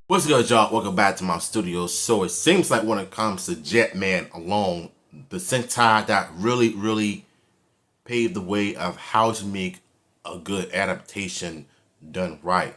What's good, y'all? Welcome back to my studio. So it seems like when it comes to Jetman alone, the Sentai that really paved the way of how to make a good adaptation done right.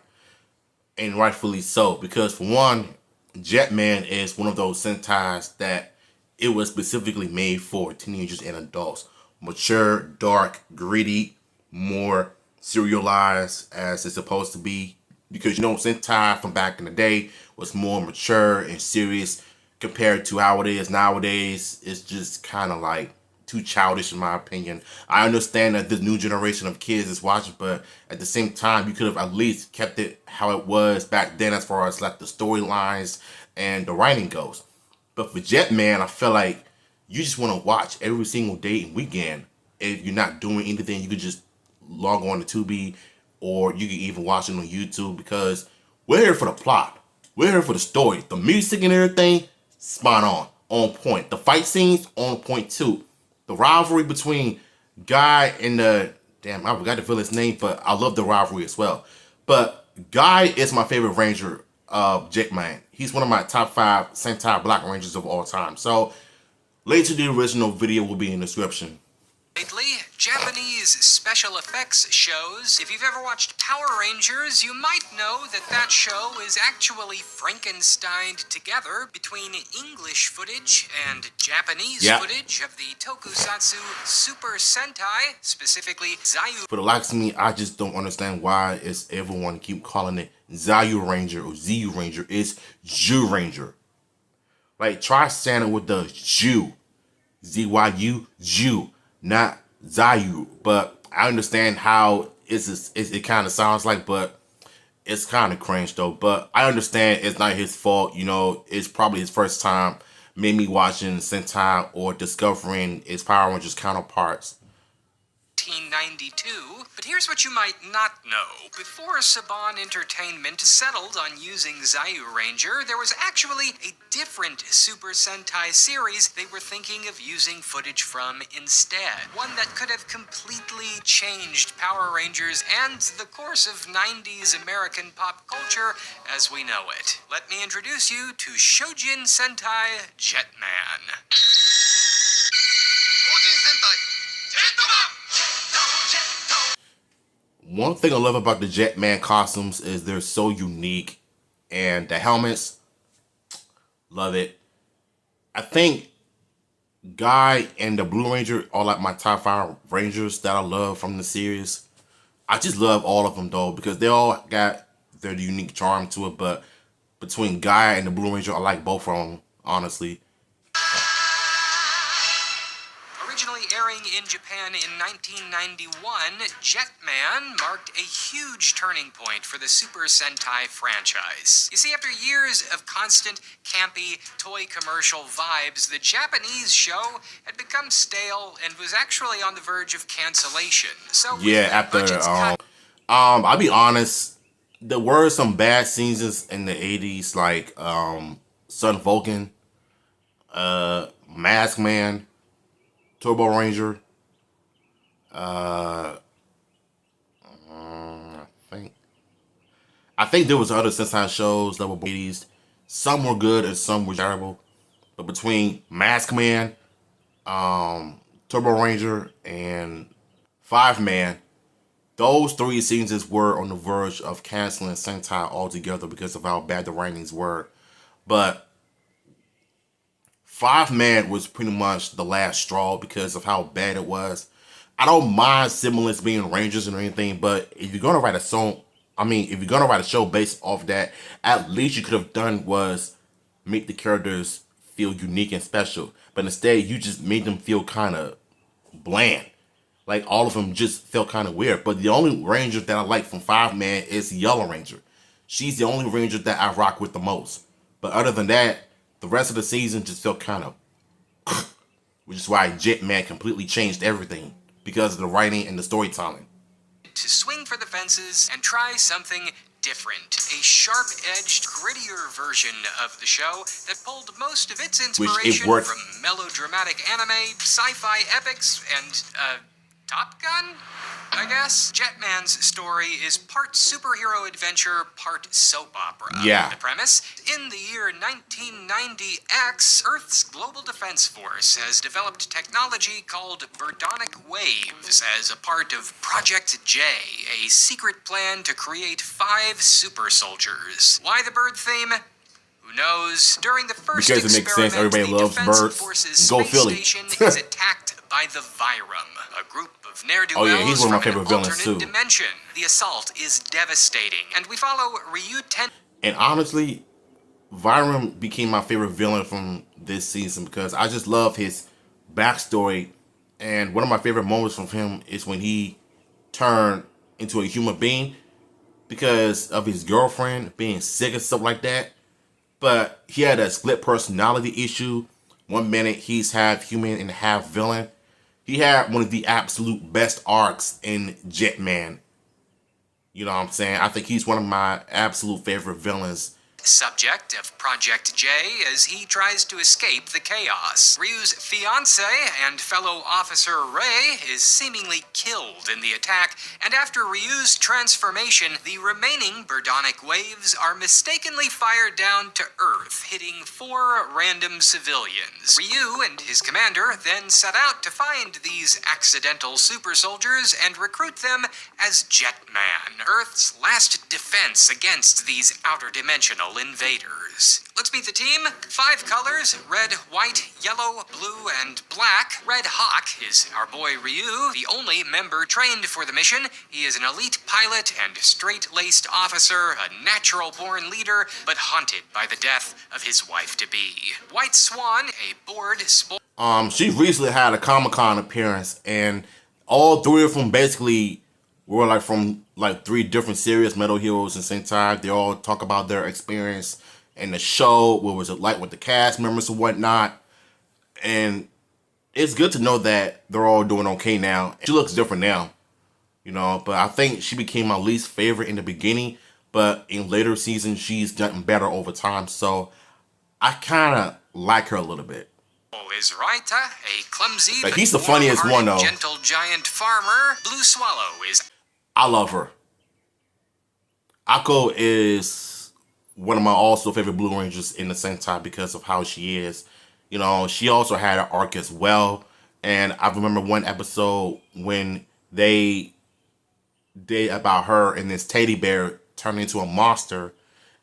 And rightfully so, because for one, Jetman is one of those Sentais that it was specifically made for teenagers and adults. Mature, dark, gritty, more serialized as it's supposed to be. Because Sentai from back in the day was more mature and serious compared to how it is nowadays. It's just kind of like too childish in my opinion. I understand that this new generation of kids is watching, but at the same time, you could have at least kept it how it was back then as far as like the storylines and the writing goes. But for Jetman, I feel like you just want to watch every single day and weekend. If you're not doing anything, you could just log on to Tubi, or you can even watch it on YouTube, because we're here for the plot. We're here for the story. The music and everything, spot on point. The fight scenes, on point too. The rivalry between Guy and I forgot to feel his name, but I love the rivalry as well. But Guy is my favorite Ranger of Jetman. He's one of my top 5 Sentai Black Rangers of all time. So, link to the original video will be in the description. Lately, Japanese special effects shows. If you've ever watched Power Rangers, you might know that show is actually Frankensteined together between English footage and Japanese footage of the tokusatsu Super Sentai, specifically Zayu. For the likes of me, I just don't understand why is everyone keep calling it Zayu Ranger or Zu Ranger. It's Zyu Ranger. Like, try saying it with the Zyu. Z-Y-U, Zyu. Not Zayu, but I understand how it kind of sounds like, but it's kind of cringe though. But I understand it's not his fault. It's probably his first time maybe watching Sentai or discovering his Power Rangers counterparts. 1992, but here's what you might not know. Before Saban Entertainment settled on using Zayu Ranger, there was actually a different Super Sentai series they were thinking of using footage from instead. One that could have completely changed Power Rangers and the course of 90s American pop culture as we know it. Let me introduce you to Shojin Sentai Jetman. Shojin Sentai Jetman! One thing I love about the Jetman costumes is they're so unique, and the helmets, love it. I think Guy and the Blue Ranger are like my top 5 Rangers that I love from the series. I just love all of them though, because they all got their unique charm to it, but between Guy and the Blue Ranger, I like both of them, honestly. Airing in Japan in 1991, Jetman marked a huge turning point for the Super Sentai franchise. You see, after years of constant, campy, toy commercial vibes, the Japanese show had become stale and was actually on the verge of cancellation. So yeah, after I'll be honest, there were some bad seasons in the 80s, like Sun Vulcan, Mask Man, Turbo Ranger. I think there was other Sentai shows that were 80s. Some were good and some were terrible. But between Mask Man, Turbo Ranger, and Five Man, those 3 seasons were on the verge of canceling Sentai altogether because of how bad the ratings were. But Five Man was pretty much the last straw because of how bad it was. I don't mind siblings being Rangers or anything, but if you're gonna write a song, if you're gonna write a show based off that, at least you could have done was make the characters feel unique and special. But instead, you just made them feel kind of bland. Like, all of them just felt kind of weird. But the only Ranger that I like from Five Man is Yellow Ranger. She's the only Ranger that I rock with the most. But other than that, the rest of the season just felt kind of which is why Jetman completely changed everything, because of the writing and the storytelling. To swing for the fences and try something different. A sharp-edged, grittier version of the show that pulled most of its inspiration from melodramatic anime, sci-fi epics, and, Top Gun? I guess. Jetman's story is part superhero adventure, part soap opera. Yeah. The premise? In the year 1990X, Earth's Global Defense Force has developed technology called Birdonic Waves as a part of Project J, a secret plan to create 5 super soldiers. Why the bird theme? Who knows? During the first Because it makes sense. experiment, Everybody the loves Defense birds. Force's Go space Philly. station is attacked by the Vyram, a group of ne'er-do-wells Oh, yeah, he's one of my from favorite an villains, alternate too. dimension. The assault is devastating, and we follow Ryu Ten. And honestly, Vyram became my favorite villain from this season because I just love his backstory. And one of my favorite moments from him is when he turned into a human being because of his girlfriend being sick and stuff like that. But he had a split personality issue. One minute he's half human and half villain. He had one of the absolute best arcs in Jetman. You know what I'm saying? I think he's one of my absolute favorite villains. Subject of Project J as he tries to escape the chaos. Ryu's fiancé and fellow officer Rei is seemingly killed in the attack, and after Ryu's transformation, the remaining Birdonic waves are mistakenly fired down to Earth, hitting 4 random civilians. Ryu and his commander then set out to find these accidental super soldiers and recruit them as Jetman, Earth's last defense against these outer dimensional invaders. Let's meet the team. 5 colors: red, white, yellow, blue, and black. Red Hawk is our boy Ryu, the only member trained for the mission. He is an elite pilot and straight-laced officer, a natural-born leader, but haunted by the death of his wife-to-be. White Swan, a bored, She recently had a Comic-Con appearance, and all 3 of them basically were like from like 3 different series, Metal Heroes and Sentai. They all talk about their experience in the show, what was it like with the cast members and whatnot. And it's good to know that they're all doing okay now. She looks different now, you know, but I think she became my least favorite in the beginning, but in later seasons, she's gotten better over time. So I kind of like her a little bit. is Raita, a clumsy Like, he's the funniest one, though. gentle giant farmer. Blue Swallow is... I love her. Akko is one of my also favorite Blue Rangers in the Sentai because of how she is. You know, she also had an arc as well. And I remember one episode when they did about her and this teddy bear turned into a monster.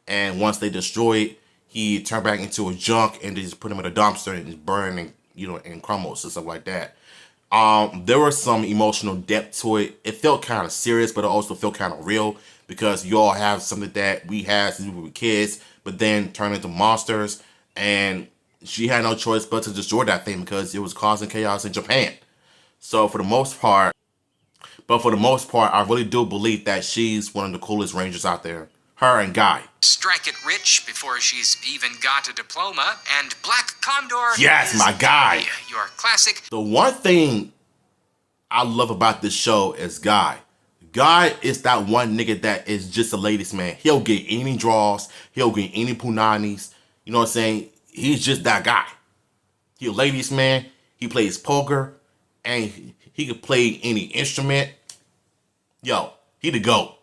And once they destroy it, he turned back into a junk and they just put him in a dumpster and just burn and, you know, and crumbles and stuff like that. There was some emotional depth to it. It felt kind of serious, but it also felt kind of real because you all have something that we had since we were kids, but then turned into monsters. And she had no choice but to destroy that thing because it was causing chaos in Japan. So for the most part, I really do believe that she's one of the coolest Rangers out there. Her and Guy. Strike it rich before she's even got a diploma. And Black Condor Yes, is my guy. Your classic. The one thing I love about this show is Guy. Guy is that one nigga that is just a ladies man. He'll get any draws. He'll get any punanis. You know what I'm saying? He's just that guy. He a ladies man. He plays poker. And he could play any instrument. Yo, he the GOAT.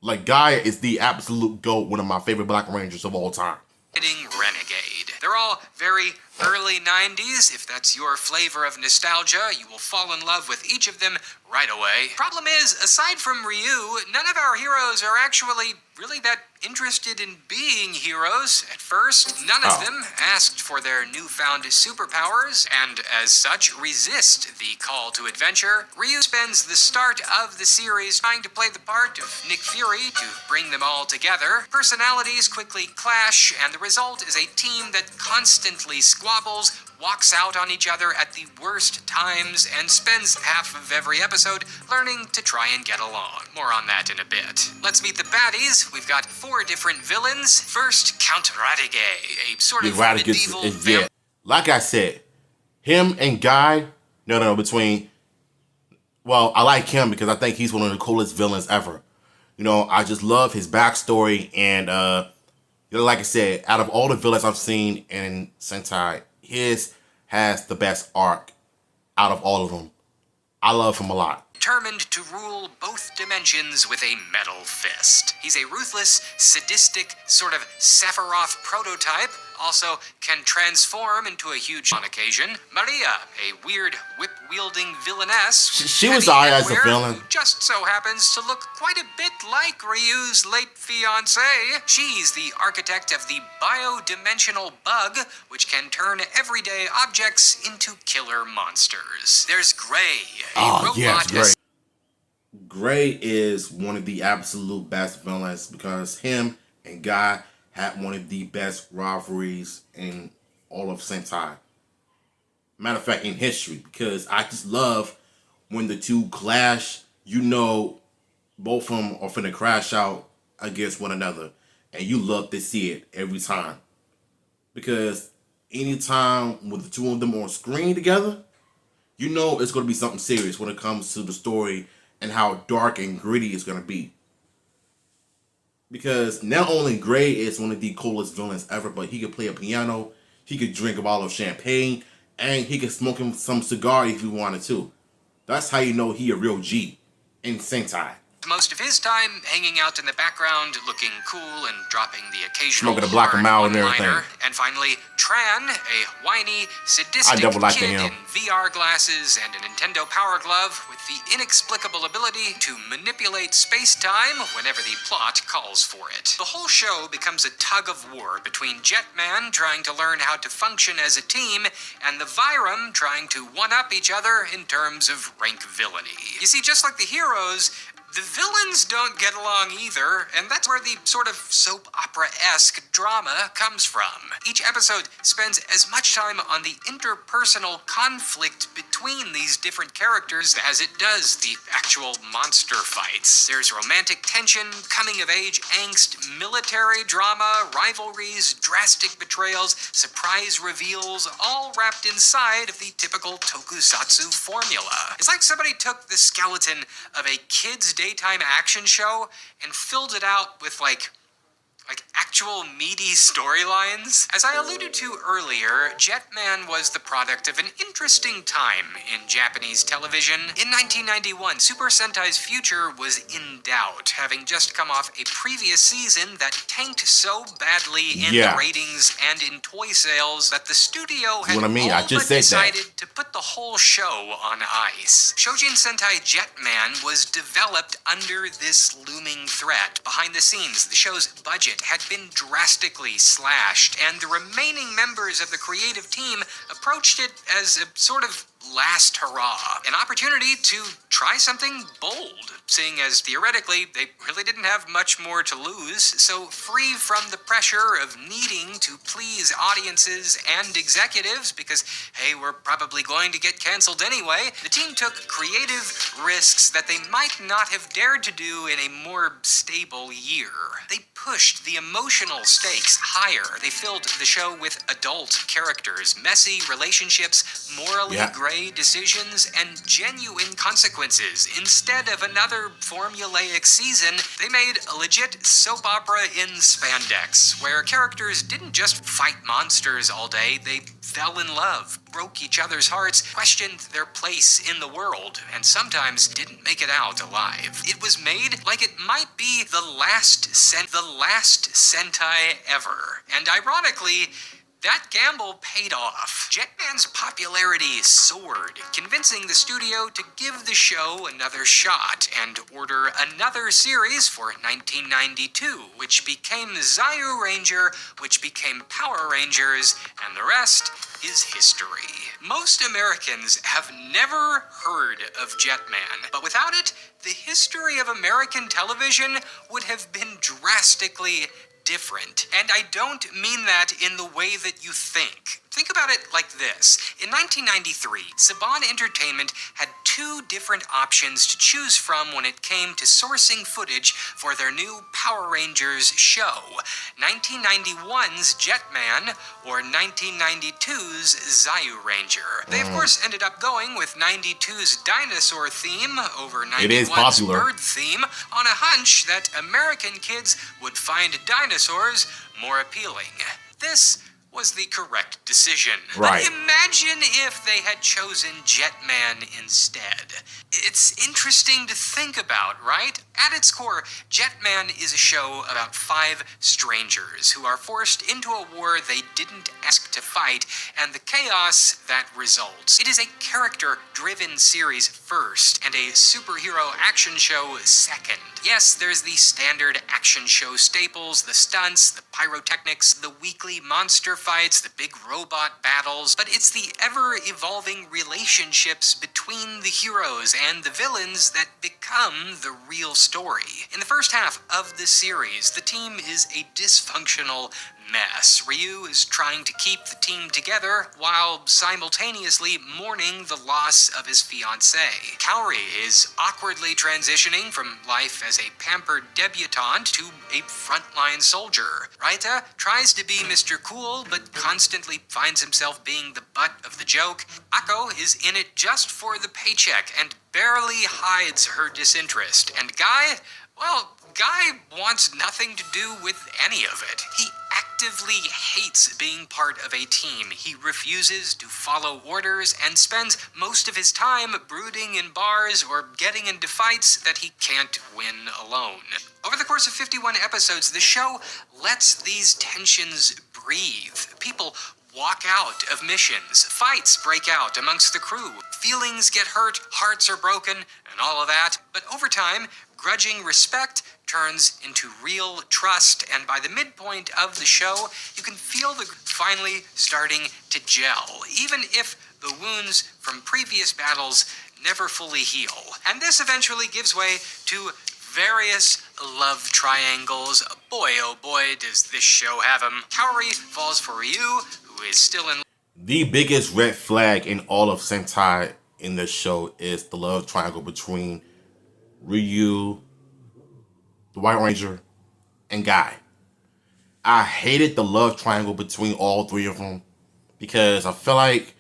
Like, Guy is the absolute GOAT, one of my favorite Black Rangers of all time. Renegade. They're all very early 90s. If that's your flavor of nostalgia, you will fall in love with each of them right away. Problem is, aside from Ryu, none of our heroes are actually really that interested in being heroes at first. None of them asked for their newfound superpowers, and as such, resist the call to adventure. Ryu spends the start of the series trying to play the part of Nick Fury to bring them all together. Personalities quickly clash, and the result is a team that constantly squabbles, walks out on each other at the worst times, and spends half of every episode learning to try and get along. More on that in a bit. Let's meet the baddies. We've got 4 different villains. First, Count Radiguet, a sort of medieval yeah. Like I said, him and Guy, well, I like him because I think he's one of the coolest villains ever. You know, I just love his backstory, and you know, like I said, out of all the villains I've seen in Sentai, his has the best arc out of all of them. I love him a lot. determined to rule both dimensions with a metal fist. He's a ruthless, sadistic, sort of Sephiroth prototype, also can transform into a huge on occasion. Maria, a weird whip-wielding villainess. She was alright as a villain. Who just so happens to look quite a bit like Ryu's late fiancée. She's the architect of the biodimensional bug, which can turn everyday objects into killer monsters. There's Gray, a robot. Yes, Gray. Gray is one of the absolute best villains because him and Guy had one of the best rivalries in all of Sentai. Matter of fact, in history, because I just love when the two clash. You know, both of them are finna crash out against one another, and you love to see it every time. Because anytime with the two of them on screen together, you know it's gonna be something serious when it comes to the story and how dark and gritty it's gonna be. Because not only Gray is one of the coolest villains ever, but he could play a piano, he could drink a bottle of champagne, and he could smoke him some cigar if he wanted to. That's how you know he a real G in Sentai. Most of his time hanging out in the background, looking cool and dropping the occasional Smoking a block of Mao and everything. And finally, Tran, a whiny, sadistic kid in VR glasses and a Nintendo Power Glove with the inexplicable ability to manipulate space-time whenever the plot calls for it. The whole show becomes a tug of war between Jetman trying to learn how to function as a team and the Vyram trying to one-up each other in terms of rank villainy. You see, just like the heroes, the villains don't get along either, and that's where the sort of soap opera-esque drama comes from. Each episode spends as much time on the interpersonal conflict between these different characters as it does the actual monster fights. There's romantic tension, coming-of-age angst, military drama, rivalries, drastic betrayals, surprise reveals, all wrapped inside of the typical tokusatsu formula. It's like somebody took the skeleton of a kid's daytime action show and filled it out with like actual meaty storylines. As I alluded to earlier, Jetman was the product of an interesting time in Japanese television. In 1991, Super Sentai's future was in doubt, having just come off a previous season that tanked so badly in the ratings and in toy sales that the studio had decided to put the whole show on ice. Shojin Sentai Jetman was developed under this looming threat. Behind the scenes, the show's budget had been drastically slashed, and the remaining members of the creative team approached it as a sort of last hurrah, an opportunity to try something bold, seeing as theoretically they really didn't have much more to lose. So free from the pressure of needing to please audiences and executives because, hey, we're probably going to get canceled anyway, the team took creative risks that they might not have dared to do in a more stable year. They pushed the emotional stakes higher. They filled the show with adult characters, messy relationships, morally gray decisions, and genuine consequences. Instead of another formulaic season, they made a legit soap opera in spandex, where characters didn't just fight monsters all day, they fell in love, broke each other's hearts, questioned their place in the world, and sometimes didn't make it out alive. It was made like it might be the last Sentai ever. And ironically, that gamble paid off. Jetman's popularity soared, convincing the studio to give the show another shot and order another series for 1992, which became Zyuranger, which became Power Rangers, and the rest is history. Most Americans have never heard of Jetman, but without it, the history of American television would have been drastically different. And I don't mean that in the way that you think. Think about it like this. In 1993, Saban Entertainment had two different options to choose from when it came to sourcing footage for their new Power Rangers show. 1991's Jetman or 1992's Zyuranger. They of course ended up going with 92's dinosaur theme over 91's bird theme on a hunch that American kids would find dinosaurs more appealing. This was the correct decision. Right. But imagine if they had chosen Jetman instead. It's interesting to think about, right? At its core, Jetman is a show about 5 strangers who are forced into a war they didn't ask to fight, and the chaos that results. It is a character-driven series first, and a superhero action show second. Yes, there's the standard action show staples, the stunts, the pyrotechnics, the weekly monster fights, the big robot battles, but it's the ever-evolving relationships between the heroes and the villains that become the real story. In the first half of the series, the team is a dysfunctional mess. Ryu is trying to keep the team together while simultaneously mourning the loss of his fiancée. Kaori is awkwardly transitioning from life as a pampered debutante to a frontline soldier. Raita tries to be Mr. Cool, but constantly finds himself being the butt of the joke. Akko is in it just for the paycheck and barely hides her disinterest. And Guy wants nothing to do with any of it. He actively hates being part of a team. He refuses to follow orders and spends most of his time brooding in bars or getting into fights that he can't win alone. Over the course of 51 episodes, the show lets these tensions breathe. People walk out of missions, fights break out amongst the crew, feelings get hurt, hearts are broken, and all of that. But over time, grudging respect turns into real trust, and by the midpoint of the show, you can feel the finally starting to gel, even if the wounds from previous battles never fully heal. And this eventually gives way to various love triangles. Boy, oh boy, does this show have them. Kaori falls for Ryu, who is still in... The biggest red flag in all of Sentai in this show is the love triangle between Ryu, the White Ranger, and Guy. I hated the love triangle between all 3 of them because I feel like,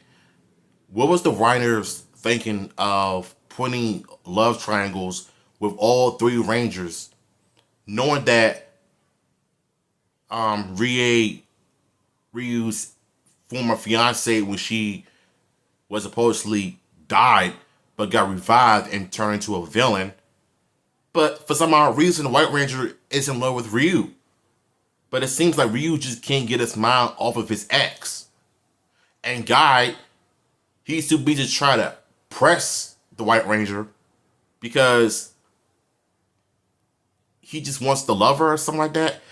what was the writers thinking of putting love triangles with all 3 Rangers, knowing that Ryu's former fiance, when she was supposedly died but got revived and turned into a villain. But for some odd reason, the White Ranger is in love with Ryu. But it seems like Ryu just can't get his mind off of his ex. And Guy, he's too busy to try to press the White Ranger because he just wants to love her or something like that.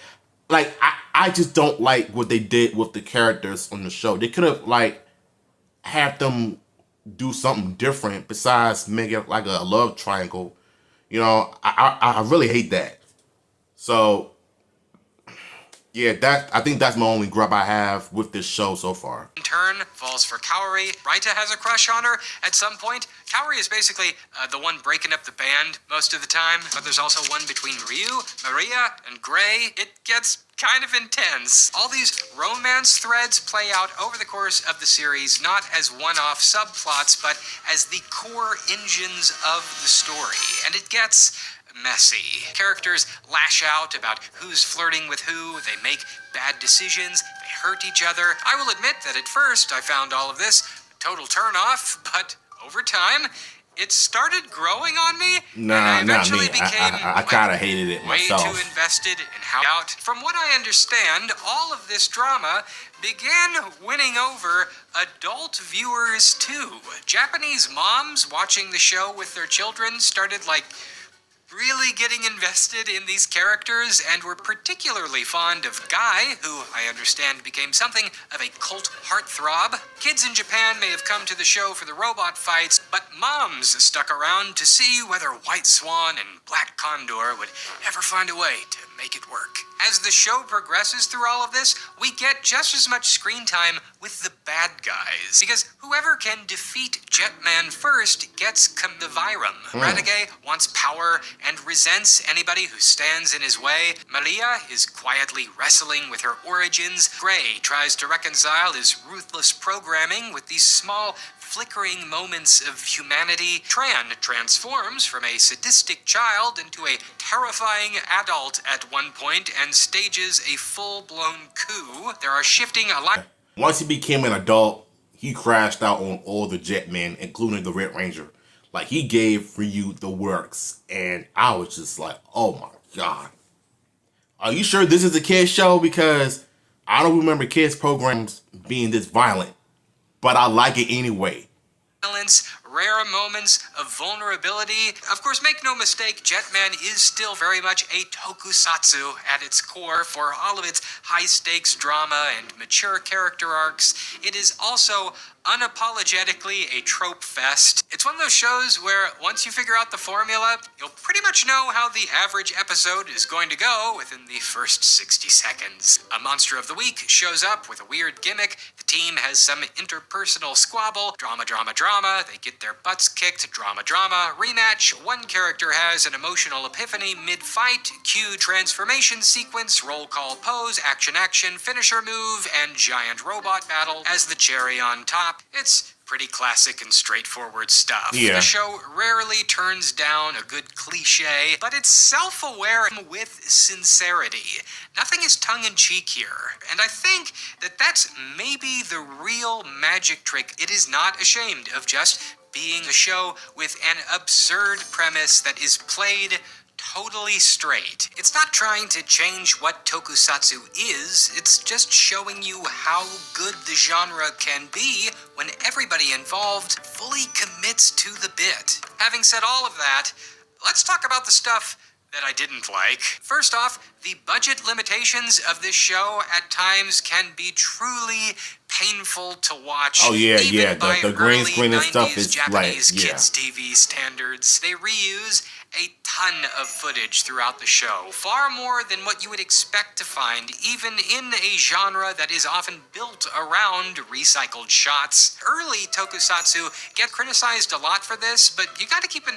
Like, I just don't like what they did with the characters on the show. They could have, like, had them do something different besides make it like a love triangle. You know, I really hate that. So, yeah, I think that's my only gripe I have with this show so far. In turn, falls for Kaori. Raita has a crush on her at some point. Kaori is basically the one breaking up the band most of the time, but there's also one between Ryu, Maria, and Gray. It gets kind of intense. All these romance threads play out over the course of the series, not as one-off subplots, but as the core engines of the story. And it gets messy. Characters lash out about who's flirting with who, they make bad decisions, they hurt each other. I will admit that at first I found all of this a total turn-off, but over time, it started growing on me. Nah, not me. I kind of hated it myself. Way too invested in how out. From what I understand, all of this drama began winning over adult viewers too. Japanese moms watching the show with their children started really getting invested in these characters and were particularly fond of Guy, who I understand became something of a cult heartthrob. Kids in Japan may have come to the show for the robot fights, but moms stuck around to see whether White Swan and Black Condor would ever find a way to make it work. As the show progresses through all of this, we get just as much screen time with the bad guys, because whoever can defeat Jetman first gets the Vyram. Radiguet wants power and resents anybody who stands in his way. Malia is quietly wrestling with her origins. Gray tries to reconcile his ruthless programming with these small, flickering moments of humanity. Tran transforms from a sadistic child into a terrifying adult at one point and stages a full-blown coup. There are shifting Once he became an adult, he crashed out on all the Jetmen, including the Red Ranger. Like, he gave Ryu the works, and I was just like, oh my god. Are you sure this is a kid's show? Because I don't remember kids' programs being this violent, but I like it anyway. Rare moments of vulnerability. Of course, make no mistake, Jetman is still very much a tokusatsu at its core. For all of its high-stakes drama and mature character arcs, it is also unapologetically a trope fest. It's one of those shows where once you figure out the formula, you'll pretty much know how the average episode is going to go within the first 60 seconds. A monster of the week shows up with a weird gimmick. The team has some interpersonal squabble. Drama, drama, drama. They get their butts kicked. Drama, drama. Rematch. One character has an emotional epiphany mid-fight. Cue transformation sequence. Roll call pose. Action, action. Finisher move. And giant robot battle as the cherry on top. It's pretty classic and straightforward stuff. Yeah. The show rarely turns down a good cliche, but it's self-aware with sincerity. Nothing is tongue-in-cheek here, and I think that that's maybe the real magic trick. It is not ashamed of just being a show with an absurd premise that is played totally straight. It's not trying to change what tokusatsu is, it's just showing you how good the genre can be when everybody involved fully commits to the bit. Having said all of that, let's talk about the stuff that I didn't like. First off, the budget limitations of this show at times can be truly painful to watch. Oh yeah, even yeah. by The green early screen and 90s stuff is Japanese like, yeah. kids TV standards. They reuse a ton of footage throughout the show, far more than what you would expect to find, even in a genre that is often built around recycled shots. Early tokusatsu get criticized a lot for this, but you gotta keep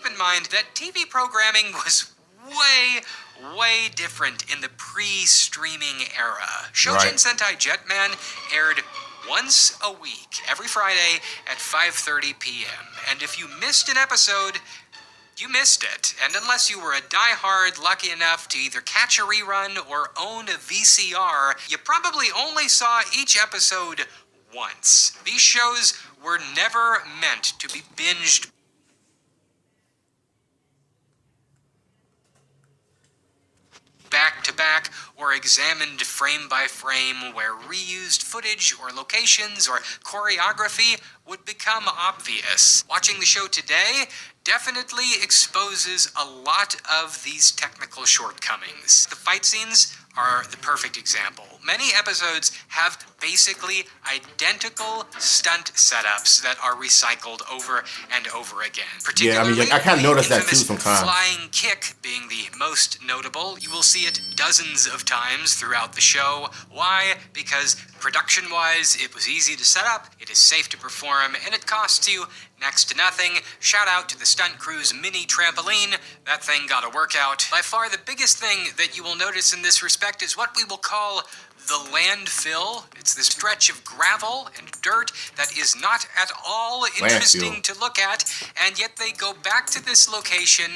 in mind that TV programming was way different in the pre-streaming era. Shojin Right. Sentai Jetman aired once a week, every Friday at 5:30 p.m. And if you missed an episode, you missed it. And unless you were a diehard lucky enough to either catch a rerun or own a VCR, you probably only saw each episode once. These shows were never meant to be binged back to back or examined frame by frame, where reused footage or locations or choreography would become obvious. Watching the show today definitely exposes a lot of these technical shortcomings. The fight scenes are the perfect example. Many episodes have basically identical stunt setups that are recycled over and over again. Yeah, I mean, I kind of noticed that too sometimes. Flying kick being the most notable. You will see it dozens of times throughout the show. Why? Because production-wise, it was easy to set up, it is safe to perform, and it costs you next to nothing. Shout out to the stunt crew's mini trampoline. That thing got a workout. By far the biggest thing that you will notice in this respect is what we will call the landfill. It's this stretch of gravel and dirt that is not at all interesting to look at, and yet they go back to this location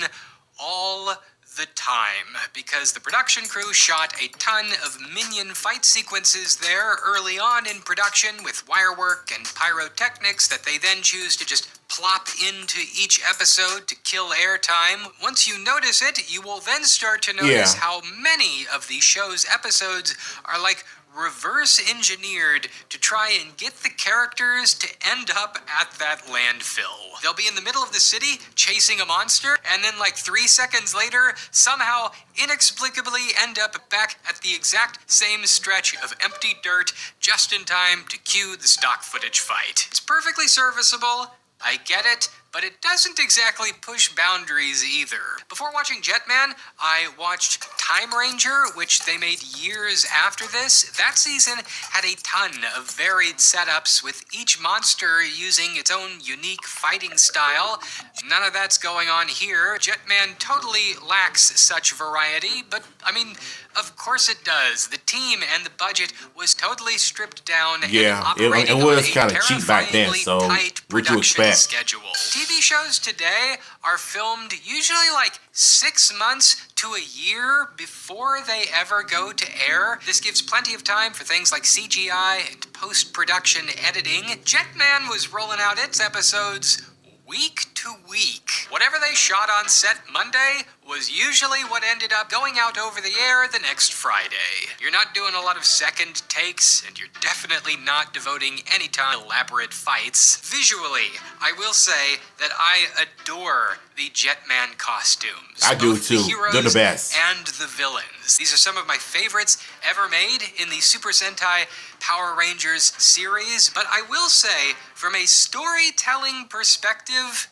all the time, because the production crew shot a ton of minion fight sequences there early on in production with wire work and pyrotechnics that they then choose to just plop into each episode to kill airtime. Once you notice it, you will then start to notice how many of the show's episodes are like reverse engineered to try and get the characters to end up at that landfill. They'll be in the middle of the city chasing a monster, and then like 3 seconds later, somehow inexplicably end up back at the exact same stretch of empty dirt just in time to cue the stock footage fight. It's perfectly serviceable, I get it, but it doesn't exactly push boundaries either. Before watching Jetman, I watched Time Ranger, which they made years after this. That season had a ton of varied setups, with each monster using its own unique fighting style. None of that's going on here. Jetman totally lacks such variety, but I mean, of course it does. The team and the budget was totally stripped down and operating it was kind of cheap back then, so tight what you production expect? schedule. TV TV shows today are filmed usually like 6 months to a year before they ever go to air. This gives plenty of time for things like CGI and post-production editing. Jetman was rolling out its episodes week to week. Whatever they shot on set Monday was usually what ended up going out over the air the next Friday. You're not doing a lot of second takes, and you're definitely not devoting any time to elaborate fights. Visually, I will say that I adore the Jetman costumes. I do both too. The heroes They're the best. and the villains. These are some of my favorites ever made in the Super Sentai Power Rangers series, but I will say, from a storytelling perspective,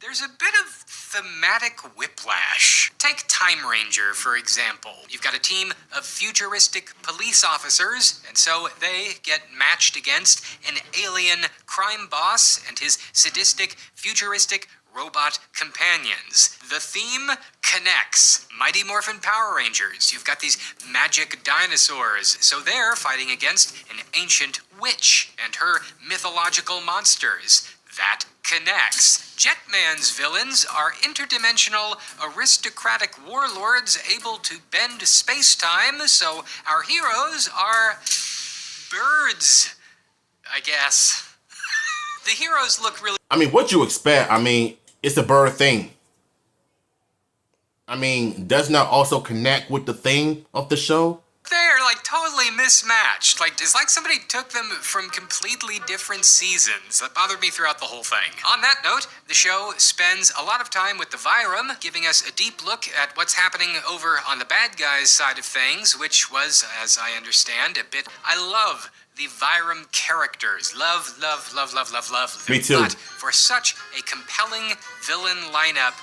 there's a bit of thematic whiplash. Take Time Ranger, for example. You've got a team of futuristic police officers, and so they get matched against an alien crime boss and his sadistic, futuristic robot companions. The theme connects. Mighty Morphin Power Rangers. You've got these magic dinosaurs, so they're fighting against an ancient witch and her mythological monsters. That connects. Jetman's villains are interdimensional, aristocratic warlords able to bend space-time, so our heroes are birds, I guess. The heroes look really... I mean, what you expect? I mean, it's a bird thing. I mean, doesn't that also connect with the theme of the show? They're like totally mismatched. Like, it's like somebody took them from completely different seasons. That bothered me throughout the whole thing. On that note, the show spends a lot of time with the Vyram, giving us a deep look at what's happening over on the bad guys' side of things, which was, as I understand, a bit... I love the Vyram characters. Love them. Me too. But for such a compelling villain lineup,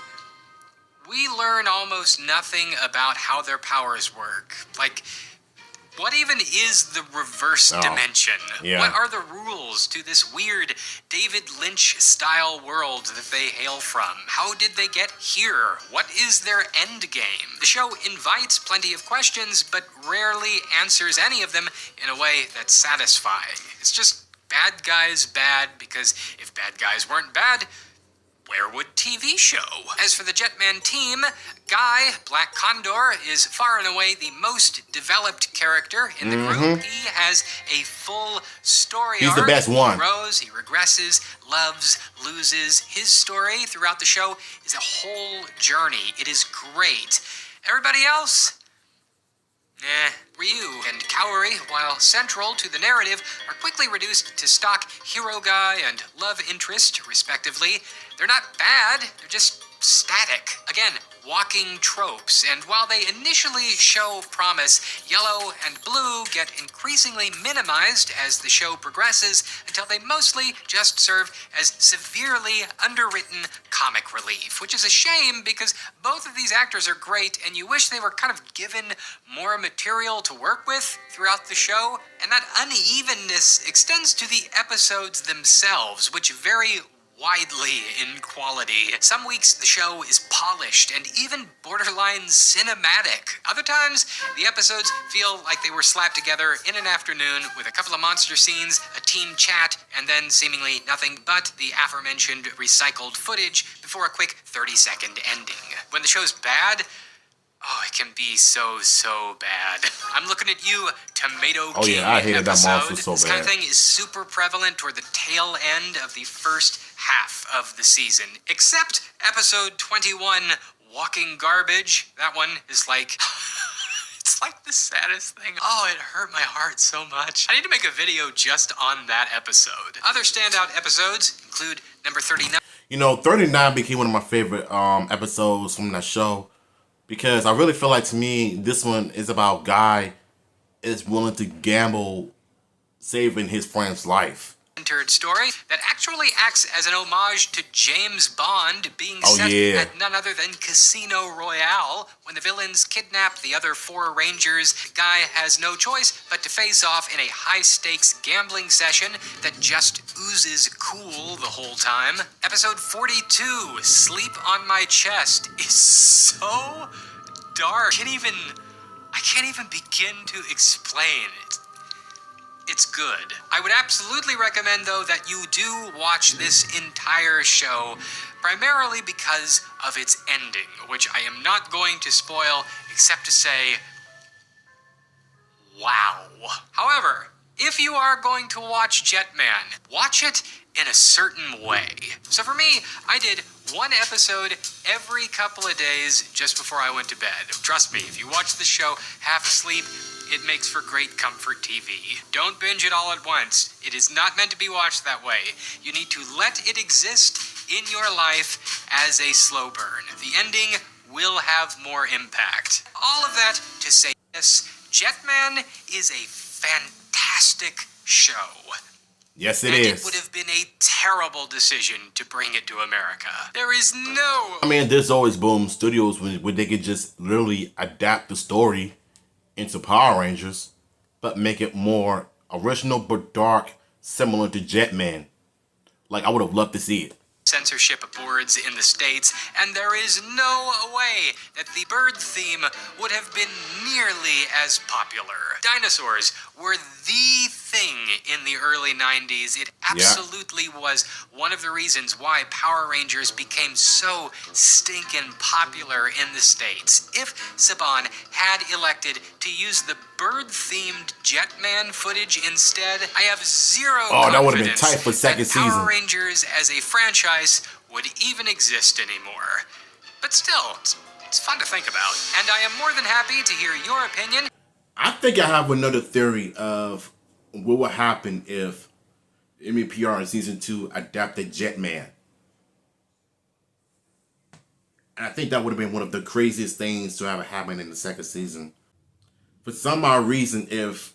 we learn almost nothing about how their powers work. Like, what even is the reverse dimension? Yeah. What are the rules to this weird David Lynch-style world that they hail from? How did they get here? What is their end game? The show invites plenty of questions, but rarely answers any of them in a way that's satisfying. It's just bad guys bad, because if bad guys weren't bad, where would TV show? As for the Jetman team, Guy, Black Condor, is far and away the most developed character in the group. He has a full story arc. He's the best one. He grows, he regresses, loves, loses. His story throughout the show is a whole journey. It is great. Everybody else? Ryu and Kaori, while central to the narrative, are quickly reduced to stock hero guy and love interest, respectively. They're not bad, they're just static. Again, walking tropes, and while they initially show promise, Yellow and Blue get increasingly minimized as the show progresses until they mostly just serve as severely underwritten comic relief, which is a shame because both of these actors are great and you wish they were kind of given more material to work with throughout the show, and that unevenness extends to the episodes themselves, which vary widely in quality. Some weeks the show is polished and even borderline cinematic. Other times, the episodes feel like they were slapped together in an afternoon with a couple of monster scenes, a team chat, and then seemingly nothing but the aforementioned recycled footage before a quick 30-second ending. When the show's bad, oh, it can be so bad. I'm looking at you, Tomato King. Oh yeah, I hated that monster so This bad. kind of thing is super prevalent toward the tail end of the first half of the season. Except episode 21, Walking Garbage. That one is like... it's like the saddest thing. Oh, it hurt my heart so much. I need to make a video just on that episode. Other standout episodes include number 39. You know, 39 became one of my favorite episodes from that show. Because I really feel like, to me, this one is about Guy is willing to gamble saving his friend's life. Story that actually acts as an homage to James Bond being set at none other than Casino Royale. When the villains kidnap the other 4 Rangers, Guy has no choice but to face off in a high-stakes gambling session that just oozes cool the whole time. Episode 42, Sleep on My Chest, is so dark. I can't even begin to explain it. It's good. I would absolutely recommend, though, that you do watch this entire show, primarily because of its ending, which I am not going to spoil, except to say, wow. However, if you are going to watch Jetman, watch it in a certain way. So for me, I did one episode every couple of days just before I went to bed. Trust me, if you watch the show half asleep, it makes for great comfort TV. Don't binge it all at once. It is not meant to be watched that way. You need to let it exist in your life as a slow burn. The ending will have more impact. All of that to say this, Jetman is a fantastic show. Yes, and it would have been a terrible decision to bring it to America. There is no... I mean, there's always Boom Studios where they could just literally adapt the story into Power Rangers, but make it more original but dark, similar to Jetman. Like, I would have loved to see it. Censorship boards in the States, and there is no way that the bird theme would have been nearly as popular. Dinosaurs were the thing in the early 90s. It absolutely was one of the reasons why Power Rangers became so stinking popular in the States. If Saban had elected to use the bird-themed Jetman footage instead, I have zero confidence that would have been tight for second season. Power Rangers as a franchise would even exist anymore. But still, it's fun to think about, and I am more than happy to hear your opinion. I think I have another theory of what would happen if MEPR in Season 2 adapted Jetman. And I think that would have been one of the craziest things to have happen in the second season. For some odd reason, if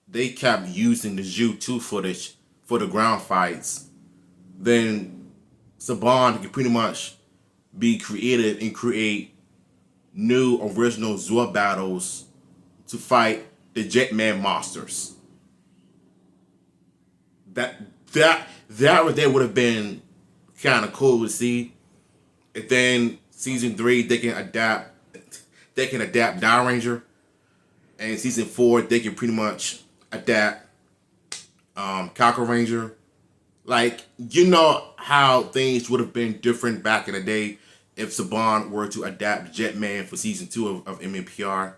they kept using the Zhu 2 footage for the ground fights, then Saban could pretty much be creative and create new original Zord battles to fight the Jetman monsters. That right there would have been kind of cool to see. And then Season 3 they can adapt Dire Ranger. And Season 4 they can pretty much adapt Kaku Ranger. Like, you know how things would have been different back in the day if Saban were to adapt Jetman for Season 2 of MEPR.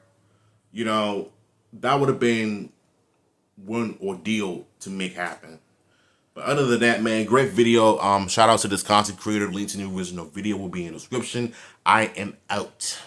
You know, that would have been one ordeal to make happen. But other than that, man, great video. Shout out to this content creator. Link to the original video will be in the description. I am out.